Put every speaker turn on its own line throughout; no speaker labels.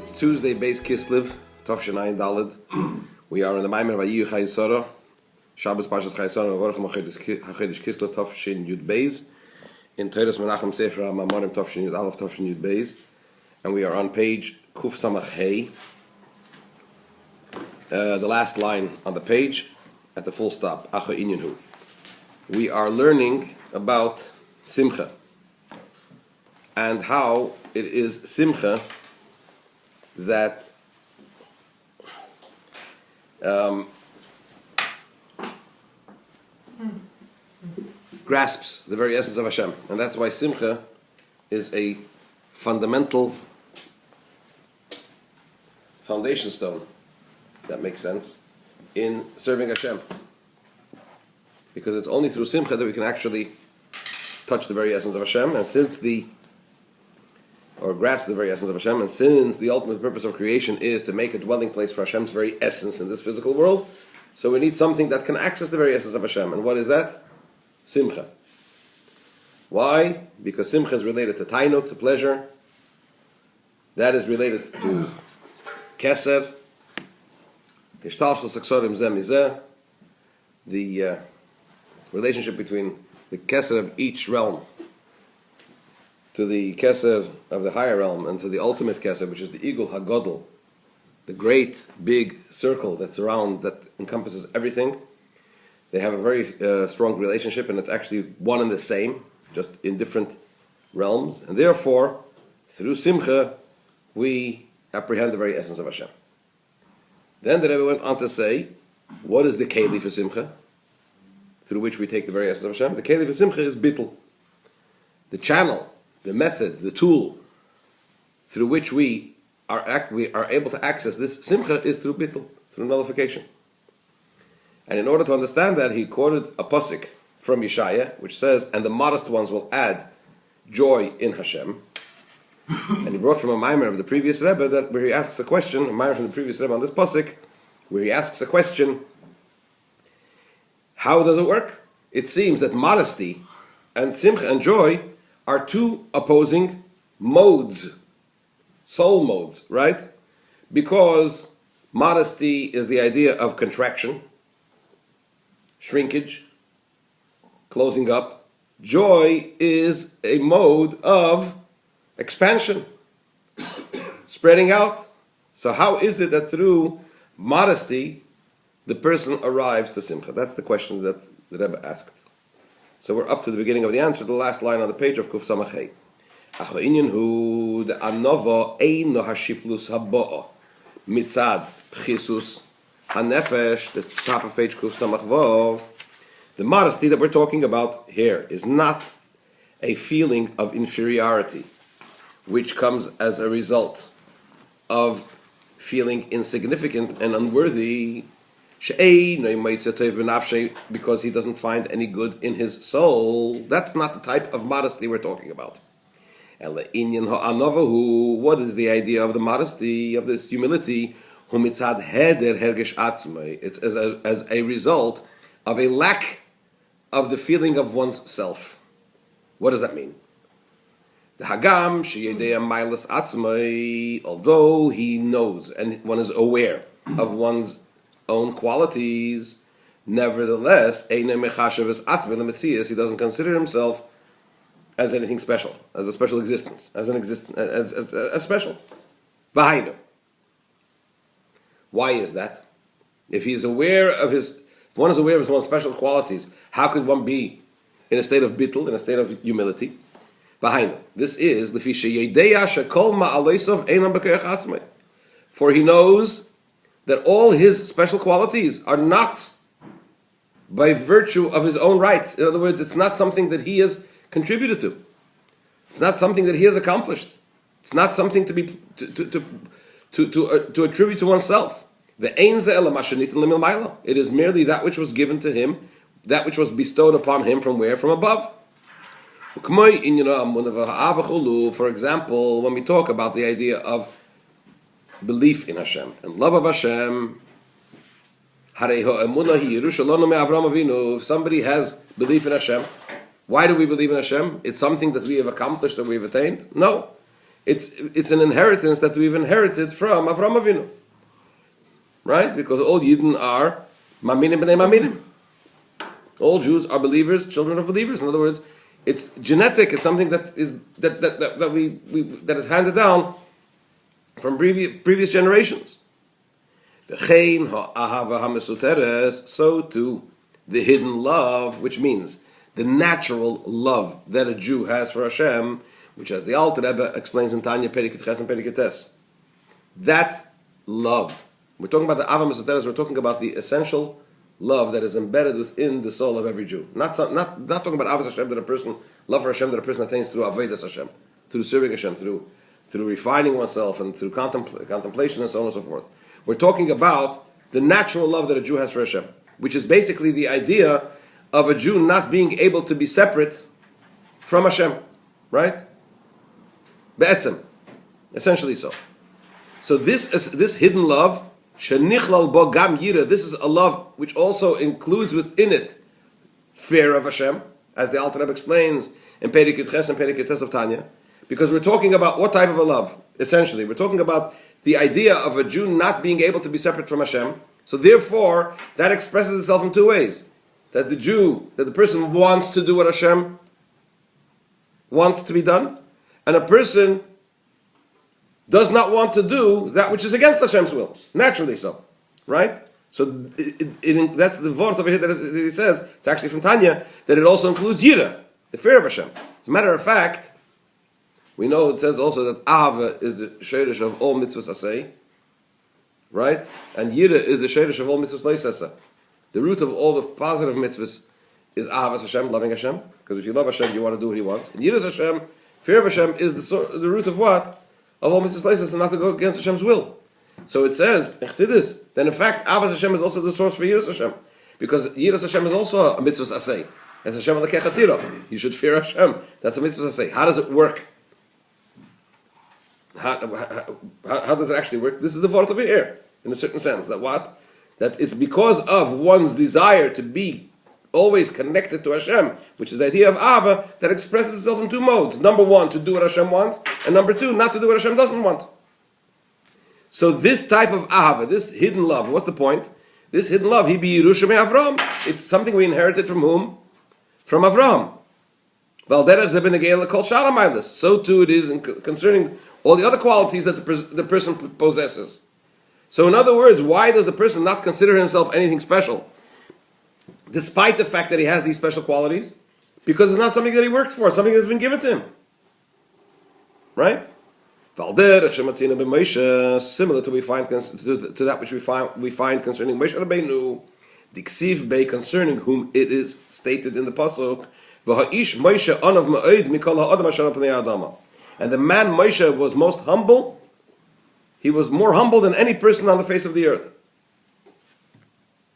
It's Tuesday, Beis Kislev, Tafshin Daled. We are in the Mamar Vayihiyu Chayei Sara, Shabbos Parshas Chayei Sara, Vavorachim HaChedesh Kislev, Tafshin Yud Beis, in Teiros Menachem Sefer HaMamarim, Tafshin Yud Aleph, Tafshin Yud Beis, and we are on page Kuf Samach Hey, the last line on the page, at the full stop, Acha Inyan Hu. We are learning about Simcha, and how it is Simcha that grasps the very essence of Hashem. And that's why Simcha is a fundamental foundation stone, if that makes sense, in serving Hashem. Because it's only through Simcha that we can actually touch the very essence of Hashem, or grasp the very essence of Hashem, and since the ultimate purpose of creation is to make a dwelling place for Hashem's very essence in this physical world, so we need something that can access the very essence of Hashem. And what is that? Simcha. Why? Because Simcha is related to Tainuk, to pleasure. That is related to Keser, the relationship between the Keser of each realm to the Keser of the higher realm, and to the ultimate Keser, which is the Igul HaGodel, the great big circle that encompasses everything. They have a very strong relationship, and it's actually one and the same, just in different realms. And therefore, through Simcha, we apprehend the very essence of Hashem. Then the Rebbe went on to say, what is the Keli for Simcha, through which we take the very essence of Hashem? The Keli for Simcha is Bittul. The channel, the method, the tool through which we are able to access this Simcha is through Bittul, through nullification. And in order to understand that, he quoted a pasuk from Yeshaya, which says, and the modest ones will add joy in Hashem. And he brought from a Maimer of the previous Rebbe, where he asks a question, a Maimer from the previous Rebbe on this pasuk, where he asks a question, how does it work? It seems that modesty and Simcha and joy are two opposing modes, soul modes, right? Because modesty is the idea of contraction, shrinkage, closing up. Joy is a mode of expansion, spreading out. So how is it that through modesty the person arrives to Simcha? That's the question that the Rebbe asked. So we're up to the beginning of the answer, the last line on the page of Kuf Samach Hey. Acho inyan hu de anova eino hashiflus habo'o mitzad pchisus hanefesh, the top of page Kuf Samach Vov. The modesty that we're talking about here is not a feeling of inferiority, which comes as a result of feeling insignificant and unworthy, because he doesn't find any good in his soul. That's not the type of modesty we're talking about. What is the idea of the modesty, of this humility? It's as a result of a lack of the feeling of one's self. What does that mean? The Hagam, although he knows and one is aware of one's own qualities, nevertheless, he doesn't consider himself as anything special, as a special existence, as special. Vayihiyu. Why is that? If one is aware of his one's special qualities, how could one be in a state of bittul, in a state of humility? Vayihiyu. This is for he knows that all his special qualities are not by virtue of his own right. In other words, it's not something that he has contributed to. It's not something that he has accomplished. It's not something to be to attribute to oneself. It is merely that which was given to him, that which was bestowed upon him from where? From above. For example, when we talk about the idea of belief in Hashem and love of Hashem, if somebody has belief in Hashem, why do we believe in Hashem? It's something that we have accomplished or we have attained? No. It's an inheritance that we've inherited from Avraham Avinu, right? Because all Yidden are Maminim b'nei Maminim. All Jews are believers, children of believers. In other words, it's genetic. It's something that is that is handed down from previous generations. So too, the hidden love, which means the natural love that a Jew has for Hashem, which, as the Alter Rebbe explains in Tanya Perikut Ches and Perikut Tes, that love, we're talking about the Ava Mesuteres, we're talking about the essential love that is embedded within the soul of every Jew. Not talking about Avos Hashem, that a person, love for Hashem that a person attains through Avodas Hashem, through serving Hashem, through refining oneself and through contemplation and so on and so forth. We're talking about the natural love that a Jew has for Hashem, which is basically the idea of a Jew not being able to be separate from Hashem, right? Be'etzem, essentially so. So this hidden love, shenichlal bo gam yira, this is a love which also includes within it fear of Hashem, as the Alter Rebbe explains in Perikut Ches and Perikut Tes of Tanya, because we're talking about what type of a love? Essentially, we're talking about the idea of a Jew not being able to be separate from Hashem. So therefore, that expresses itself in two ways. That the person wants to do what Hashem wants to be done, and a person does not want to do that which is against Hashem's will. Naturally so. Right? So that's the word over here that he says, it's actually from Tanya, that it also includes Yira, the fear of Hashem. As a matter of fact, we know it says also that Ahava is the sheirish of all mitzvahs asay, right? And Yira is the sheirish of all mitzvahs leisasa. The root of all the positive mitzvahs is Ahavas Hashem, loving Hashem. Because if you love Hashem, you want to do what He wants. And Yiras Hashem, fear of Hashem, is the root of what? Of all mitzvahs leisasa, and not to go against Hashem's will. So it says, then in fact, Ahavas Hashem is also the source for Yiras Hashem. Because Yiras Hashem is also a mitzvahs asay. As Hashem al-Kechatira. You should fear Hashem. That's a mitzvahs asay. How does it work? How does it actually work? This is the word over here, in a certain sense. That it's because of one's desire to be always connected to Hashem, which is the idea of Ava, that expresses itself in two modes. Number one, to do what Hashem wants, and number two, not to do what Hashem doesn't want. So this type of Ava, this hidden love, what's the point? This hidden love, he be Yerusha me Avram. It's something we inherited from whom? From Avram. So too it is concerning all the other qualities that the person possesses. So in other words, why does the person not consider himself anything special? Despite the fact that he has these special qualities? Because it's not something that he works for, it's something that's been given to him. Right? Similar to that which we find concerning Moshe Rabbeinu, the Ksiv Bey, concerning whom it is stated in the Pasuk, and the man Moshe was most humble. He was more humble than any person on the face of the earth.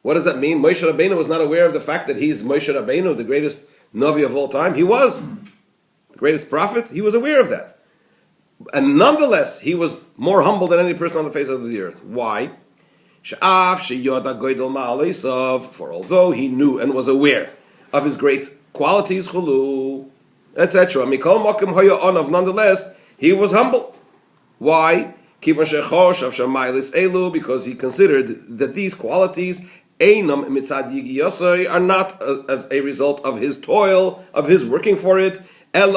What does that mean? Moshe Rabbeinu was not aware of the fact that he's Moshe Rabbeinu, the greatest Navi of all time. He was the greatest prophet. He was aware of that. And nonetheless, he was more humble than any person on the face of the earth. Why? For although he knew and was aware of his great qualities, etc., nonetheless, he was humble. Why? Because he considered that these qualities are not as a result of his toil, of his working for it, but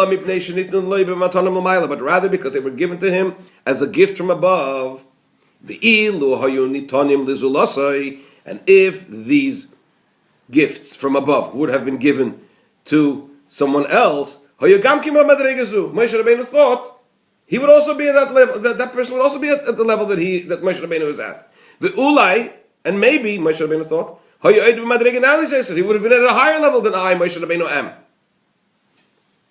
rather because they were given to him as a gift from above. And if these gifts from above would have been given to someone else, Moshe Rabbeinu thought he would also be at that level. That person would also be at the level that Moshe Rabbeinu is at. And maybe Moshe Rabbeinu thought he would have been at a higher level than I, Moshe Rabbeinu, am.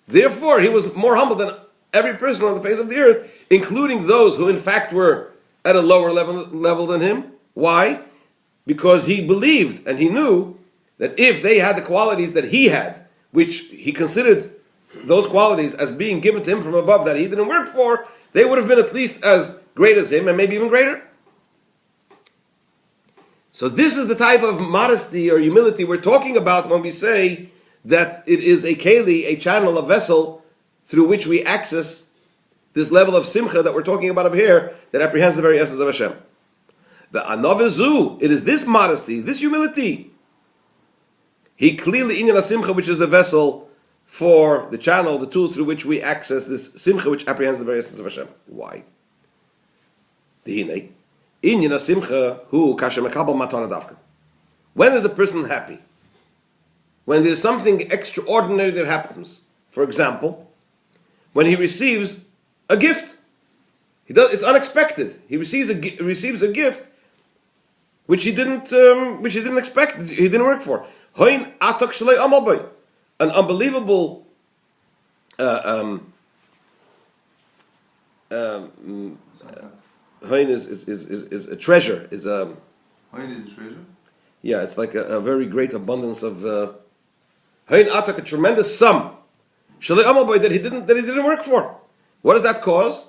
Therefore, he was more humble than every person on the face of the earth, including those who in fact were at a lower level than him. Why? Because he believed and he knew that if they had the qualities that he had, which he considered those qualities as being given to him from above that he didn't work for, they would have been at least as great as him and maybe even greater. So this is the type of modesty or humility we're talking about when we say that it is a keli, a channel, a vessel through which we access this level of simcha that we're talking about up here, that apprehends the very essence of Hashem. The anavezu, it is this modesty, this humility. He clearly inyan simcha, which is the vessel for the channel, the tool through which we access this simcha, which apprehends the very essence of Hashem. Why? Inyan simcha hu kasher mekabel matana davka. When is a person happy? When there's something extraordinary that happens. For example, when he receives a gift. It's unexpected. He receives a gift which he didn't expect. He didn't work for. An unbelievable is a treasure. Is a
treasure?
Yeah, it's like a very great abundance of a tremendous sum that he didn't work for. What does that cause?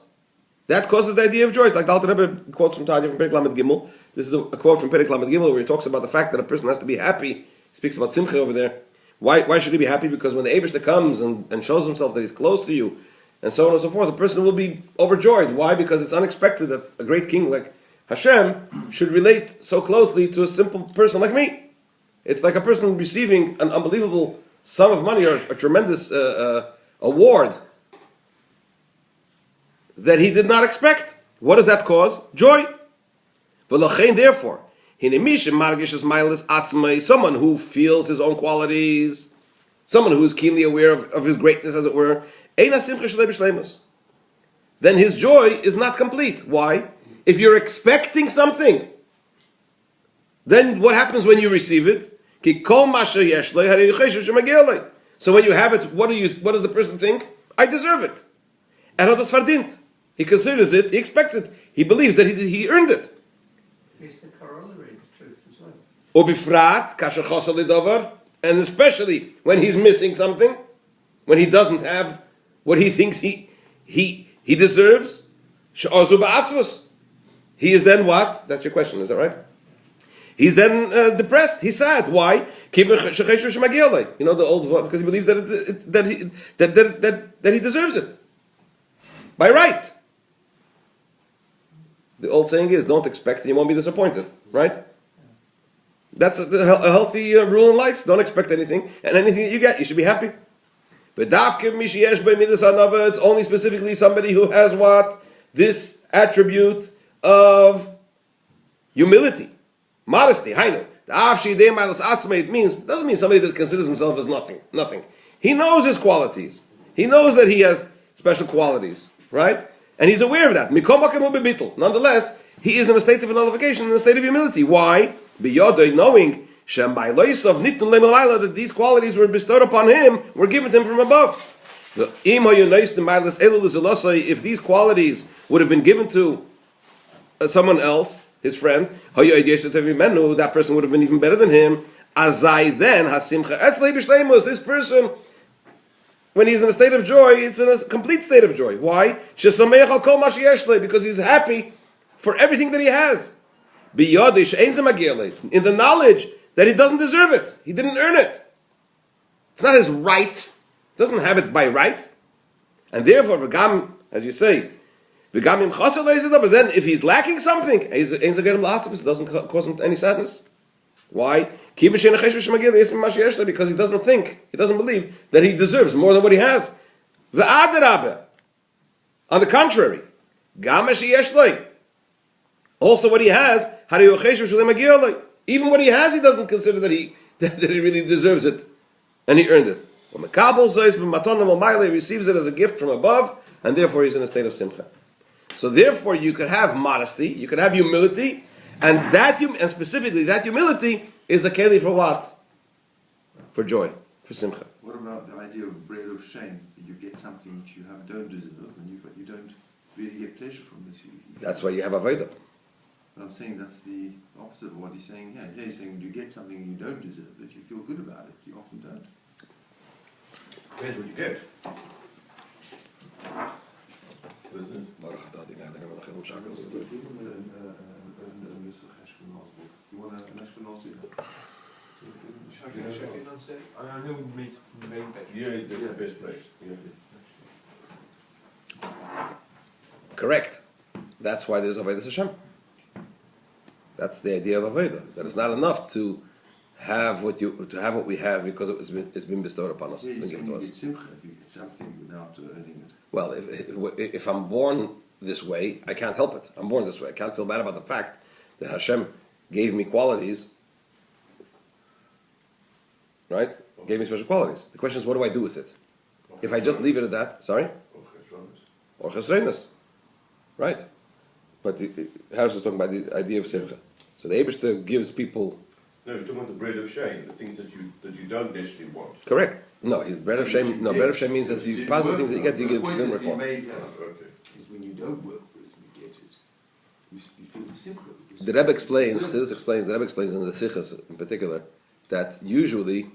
That causes the idea of joy. It's like the Alter Rebbe quotes from Tanya from Perek Lamed Gimel. This is a quote from Perek Lamed Gimel where he talks about the fact that a person has to be happy. He speaks about simcha over there. Why should he be happy? Because when the Eibishter comes and shows himself that he's close to you, and so on and so forth, the person will be overjoyed. Why? Because it's unexpected that a great king like Hashem should relate so closely to a simple person like me. It's like a person receiving an unbelievable sum of money or a tremendous award that he did not expect. What does that cause? Joy. Therefore, someone who feels his own qualities, someone who is keenly aware of his greatness, as it were, then his joy is not complete. Why? If you're expecting something, then what happens when you receive it? So when you have it, what does the person think? I deserve it. He considers it, he expects it, he believes that he earned it.
It's the corollary of truth as well.
And especially when he's missing something, when he doesn't have what he thinks he deserves, he is then what? That's your question, is that right? He's then depressed. He's sad. Why? You know the old one, because he believes that he deserves it by right. The old saying is, don't expect and you won't be disappointed, right? That's a healthy rule in life. Don't expect anything, and anything that you get, you should be happy. But it's only specifically somebody who has what? This attribute of humility, modesty. It doesn't mean somebody that considers himself as nothing. He knows his qualities. He knows that he has special qualities, right? And he's aware of that. Nonetheless, he is in a state of nullification, in a state of humility. Why? Knowing that these qualities were bestowed upon him, were given to him from above. If these qualities would have been given to someone else, his friend, that person would have been even better than him. This person, when he's in a state of joy, it's in a complete state of joy. Why? Because he's happy for everything that he has. In the knowledge that he doesn't deserve it. He didn't earn it. It's not his right. He doesn't have it by right. And therefore, as you say, but then if he's lacking something, it doesn't cause him any sadness. Why? Because he doesn't believe that he deserves more than what he has. On the contrary, also what he has, even what he has, he doesn't consider that he really deserves it, and he earned it. He receives it as a gift from above, and therefore he's in a state of simcha. So therefore you could have modesty, you could have humility, and specifically that humility is a keli for what? For joy, for simcha.
What about the idea of bread of shame? That you get something which you don't deserve, and you don't really get pleasure from this.
That's why you have avodah.
But I'm saying that's the opposite of what he's saying here. Here he's saying when you get something you don't deserve, that you feel good about it. You often don't.
Depends what you get.
You want an Ashkenazi?
I know we meet the main page.
Yeah, that's the best place. Yeah.
Correct. That's why there's Avodas Hashem. That's the idea of Avodah. That it's not enough to have what we have because it's been bestowed upon us.
Yeah,
It's been given to us.
simcha if you get something without earning it.
Well, if I'm born this way, I can't help it. I'm born this way. I can't feel bad about the fact that Hashem gave me qualities, right? Gave me special qualities. The question is, what do I do with it? If I just leave it at that, sorry? Or chesronos. Right. But Harris is talking about the idea of simcha. So the Eibishter gives people...
No, you're talking about the bread of shame, the things that you don't necessarily want.
Correct. No, bread of shame. No, bread of shame means that you positive things that you get, you give
The
work for.
made
Okay.
is when you don't work for it, you get it. You feel the simcha. because-
The Rebbe explains, the Rebbe explains in the Sichas in particular, that usually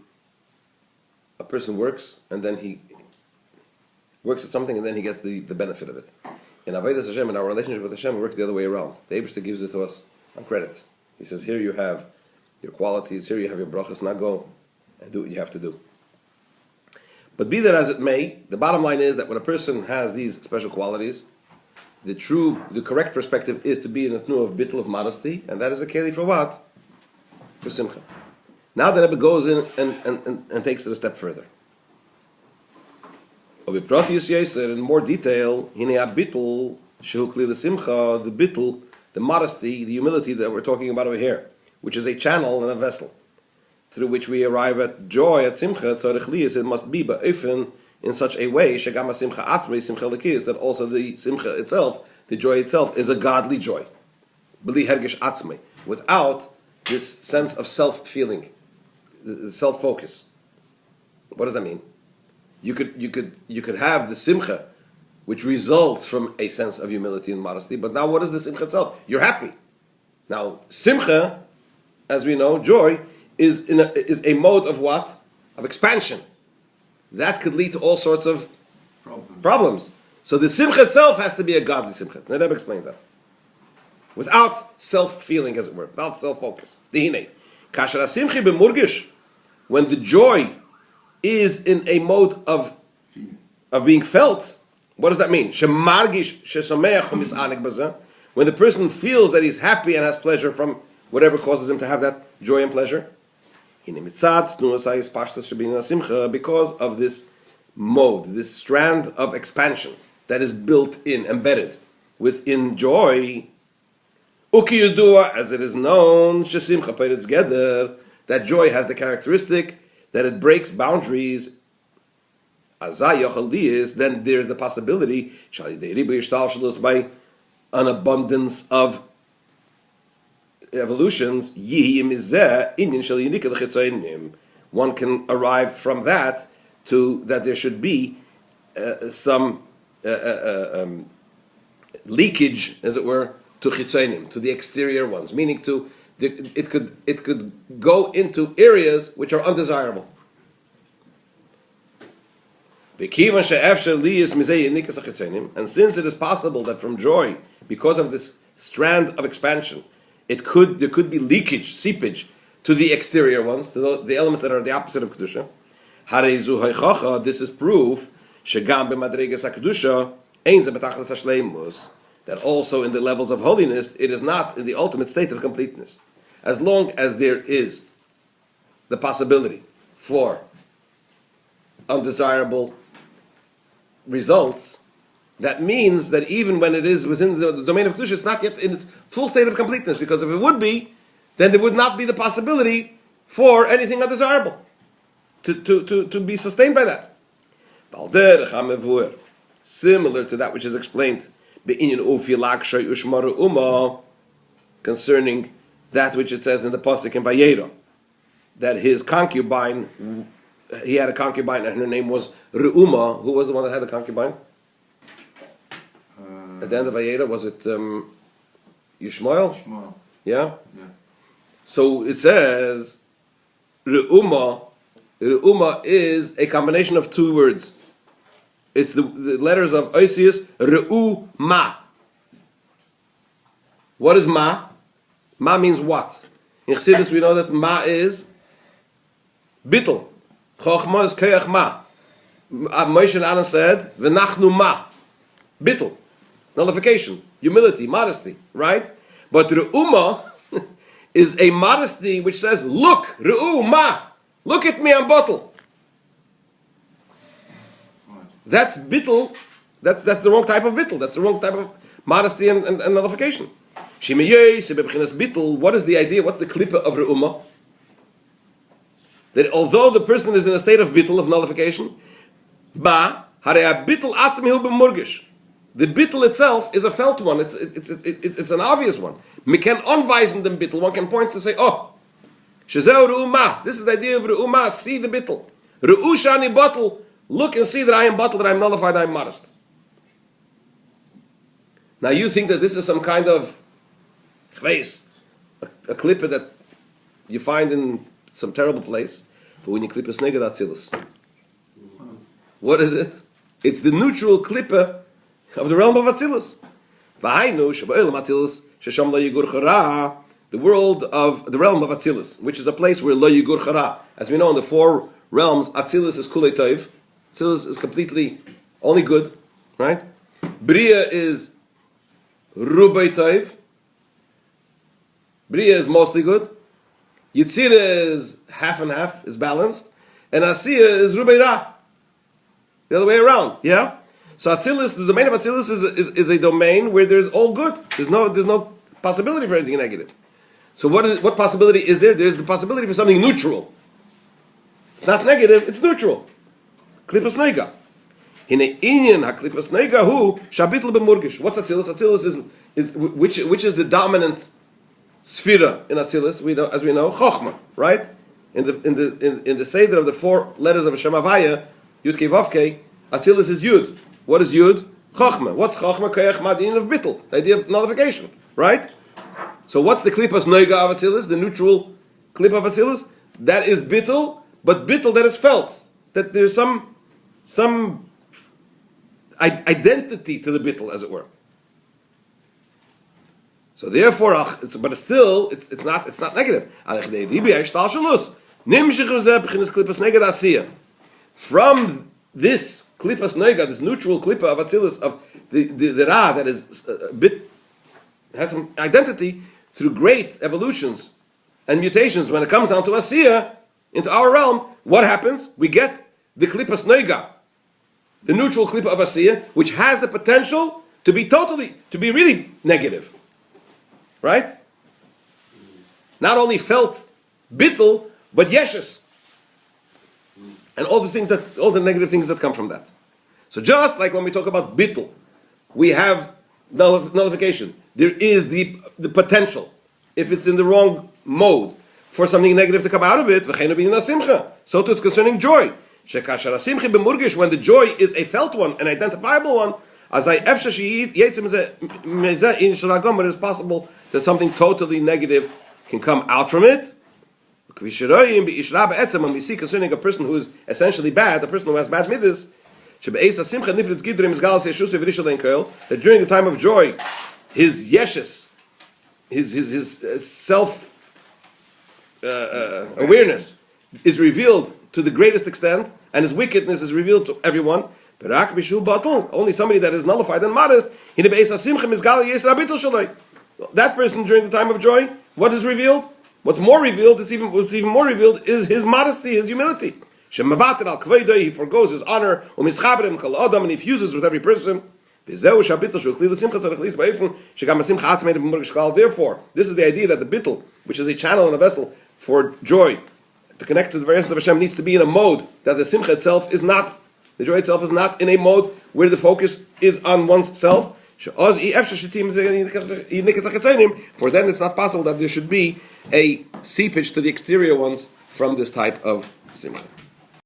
a person works and then he works at something and then he gets the benefit of it. In Avodas Hashem, in our relationship with Hashem, it works the other way around. The Eibishter gives it to us on credit. He says, here you have your qualities, here you have your brachas, now go and do what you have to do. But be that as it may, the bottom line is that when a person has these special qualities, the correct perspective is to be in a tnuah of bittul, of modesty, and that is a keli for what? For simcha. Now the Rebbe goes in and takes it a step further. In more detail, the bittul, the modesty, the humility that we're talking about over here, which is a channel and a vessel through which we arrive at joy, at simcha, it must be ba'ifin in such a way that also the simcha itself, the joy itself, is a godly joy. Without this sense of self-feeling, self-focus. What does that mean? You could have the simcha, which results from a sense of humility and modesty. But now, what is the simcha itself? You're happy. Now, simcha, as we know, joy is a mode of what? Of expansion. That could lead to all sorts of problems. So the simcha itself has to be a godly simcha. The Rebbe explains that. Without self-feeling, as it were, without self-focus. Dihine. Kasher hasimchi b'murgish, when the joy is in a mode of being felt, what does that mean? Shemargish shesomeach u'misanek bazeh, when the person feels that he's happy and has pleasure from whatever causes him to have that joy and pleasure. Because of this mode, this strand of expansion that is built in, embedded within joy. As it is known, that joy has the characteristic that it breaks boundaries. Then there's the possibility by an abundance of evolutions. One can arrive from that to that there should be some leakage, as it were, to chitzonim, to the exterior ones, meaning it could go into areas which are undesirable. And since it is possible that from joy, because of this strand of expansion, there could be leakage, seepage to the exterior ones, to the elements that are the opposite of kedusha. This is proof that also in the levels of holiness, it is not in the ultimate state of completeness. As long as there is the possibility for undesirable results, that means that even when it is within the domain of Kedusha, it's not yet in its full state of completeness, because if it would be, then there would not be the possibility for anything undesirable to be sustained by that. Similar to that which is explained concerning that which it says in the Pasuk in Vayera, that his concubine, he had a concubine and her name was Re'uma. Who was the one that had the concubine? At the end of Vayera, was it Yishmael?
Shmuel.
Yeah?
Yeah.
So it says Re'uma. Re'uma is a combination of two words. It's the letters of Oisius, Re'u-ma. What is ma? Ma means what? In Chassidus we know that ma is bittul. Chochma is koyach ma. Moshe and Aaron said, V'nachnu ma. Bittul. nullification, humility, modesty, right? But Re'uma is a modesty which says, look, Re'uma, look at me, I'm bottle. That's bittul, that's the wrong type of bittul, that's the wrong type of modesty and nullification. Bittul, what is the idea, what's the klippa of Re'uma? That although the person is in a state of bittul, of nullification, the bittul itself is a felt one. It's an obvious one. We can unweisen the bittul. One can point to say, oh, shezeu re'uma. This is the idea of re'uma. See the bittul. Re'ushani bottle. Look and see that I am bottle, that I am nullified, I am modest. Now you think that this is some kind of face, a klippa that you find in some terrible place. But when you clip a snega, that's atzilus. What is it? It's the neutral klippa of the realm of atzilus. Vayihiyu Chayei atzilus shesham lo yigur chara. The world of the realm of atzilus, which is a place where lo yigur chara. As we know, in the four realms, atzilus is kulei toiv. Atzilus is completely only good, right? Bria is rubei toiv. Bria is mostly good. Yitzira is half and half, is balanced, and Asiya is Rubei Ra. The other way around, yeah? So Atzilus, the domain of Atzilus is a domain where there's all good. There's no possibility for anything negative. So what possibility is there? There's the possibility for something neutral. It's not negative, it's neutral. Klipas Neiga. Hine inyan ha-klipas Neiga hu shabitl b'murgish. What's Atzilus? Atzilus is which is the dominant Sphira in Atzilus, as we know, Chochma, right? In the Seder of the four letters of Hashem Havaya, Yud Kei Vav Kei, Atzilus is Yud. What is Yud? Chochma. What's Chochma? Koyach Madin of Bittul, the idea of nullification, right? So what's the Klippas Noiga of Atzilus, the neutral Klip of Atzilus? That is Bittul, but Bittul that is felt. That there's some identity to the Bittul, as it were. So therefore, but still, it's not negative. From this klipas nega, this neutral klipa of atzilus, of the ra that is a bit has some identity through great evolutions and mutations. When it comes down to asiya into our realm, what happens? We get the klipas nega, the neutral klipa of asiya, which has the potential to be really negative. Right? Not only felt bittul, but yeshes. And all the negative things that come from that. So just like when we talk about bittul, we have nullification. There is the potential, if it's in the wrong mode, for something negative to come out of it. So too it's concerning joy. When the joy is a felt one, an identifiable one, it is possible that something totally negative can come out from it. When we see concerning a person who is essentially bad, a person who has bad midas, that during the time of joy, his yeshes, his self awareness is revealed to the greatest extent, and his wickedness is revealed to everyone. Only somebody that is nullified and modest. That person during the time of joy, what is revealed? What's even more revealed is his modesty, his humility. He forgoes his honor, and he fuses with every person. Therefore, this is the idea that the bittul, which is a channel and a vessel for joy, to connect to the various of Hashem, needs to be in a mode that the simcha itself is not. The joy itself is not in a mode where the focus is on one's self. For then it's not possible that there should be a seepage to the exterior ones from this type of simcha.